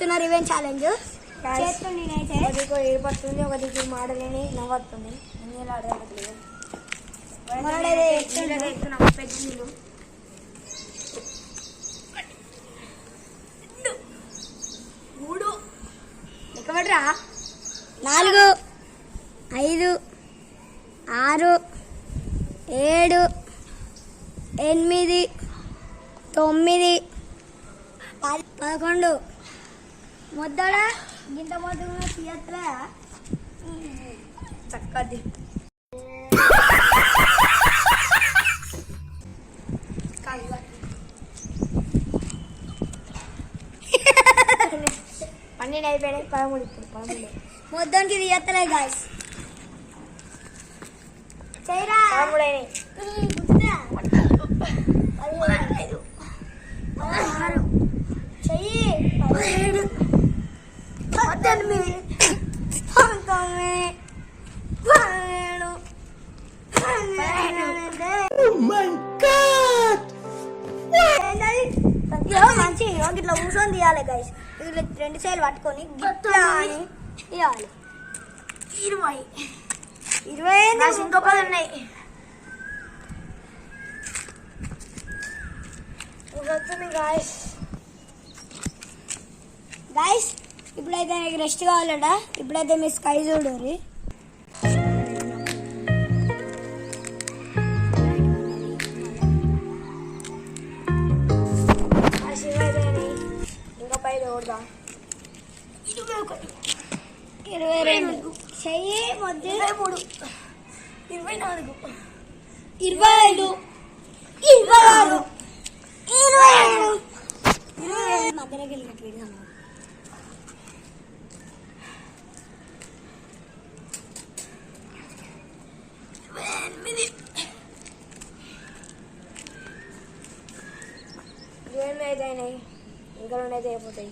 చేస్తున్న revenge challenge చేస్తుంది నేనైతే ఒకటికి ఏడుపడుతుంది ఒకటికి మాడలేని నవ్వుతుంది నీళ్ళు ఆడలేదు పెద్ద నీళ్ళు మూడు లెక్కబడరా 4 5 6 7 8 9 10 11 మొద్దడ గింత మొత్తం తీయట్లే చక్కది పన్నెండు అయిపోయాయి 13 ఇప్పుడు 13 మొత్తానికి తీయట్లే గాయస్ చేయరా 13 చెయ్యి 17 18 మంచి ఇట్లా కూర్చొని తీయాలి గైస్ ఇట్లా 2 సైడ్లు పట్టుకొని గిట్లా అని తీయాలి 20 ఇంకో 10 ఉన్నాయి గైస్ ఇప్పుడైతే నాకు రెస్ట్ కావాలట ఇప్పుడైతే మీ స్కై చూడరు ఇంకా 5 ఓడదా 22 చెయ్యి మొద్దు 23 24 25 26 27 మధ్యలోకి వెళ్ళినట్టు విన్నాను 28 అయినాయి ఇంకా 2 అయితే అయిపోతాయి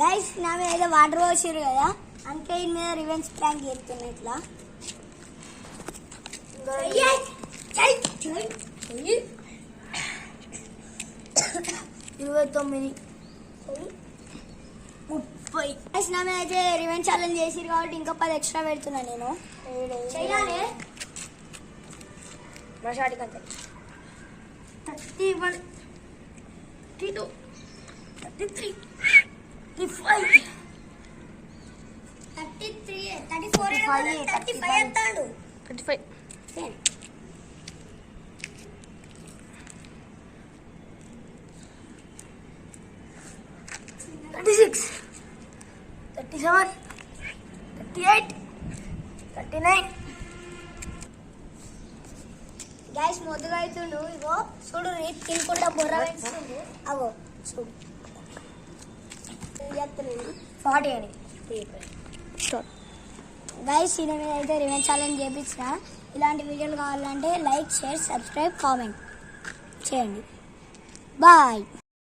గైస్ నా మీద ఏదో వాటర్ పోసారు కదా అందుకే ఈ మీద రివెంజ్ ప్రాంక్ చేస్తున్నా ఇట్లా 29 30 గైస్ నా మీద అయితే రివెంజ్ ఛాలెంజ్ చేసిరు కాబట్టి ఇంకా 10 ఎక్స్ట్రా పెడుతున్నా నేను చెయ్యాలి మా షాటికి అంతే 31 32 33 35 34 35 అంటాడు 35 36 37 38 39 గైస్ మొదలుగా అవుతుండు ఇగో చూడు తినకుండా బొర్ర వేస్తుంది అవో చూడు 40 అని గైస్ ఈ మీద అయితే రివెంజ్ ఛాలెంజ్ చేయించిన ఇలాంటి వీడియోలు కావాలంటే లైక్ షేర్ సబ్స్క్రైబ్ కామెంట్ చేయండి బాయ్.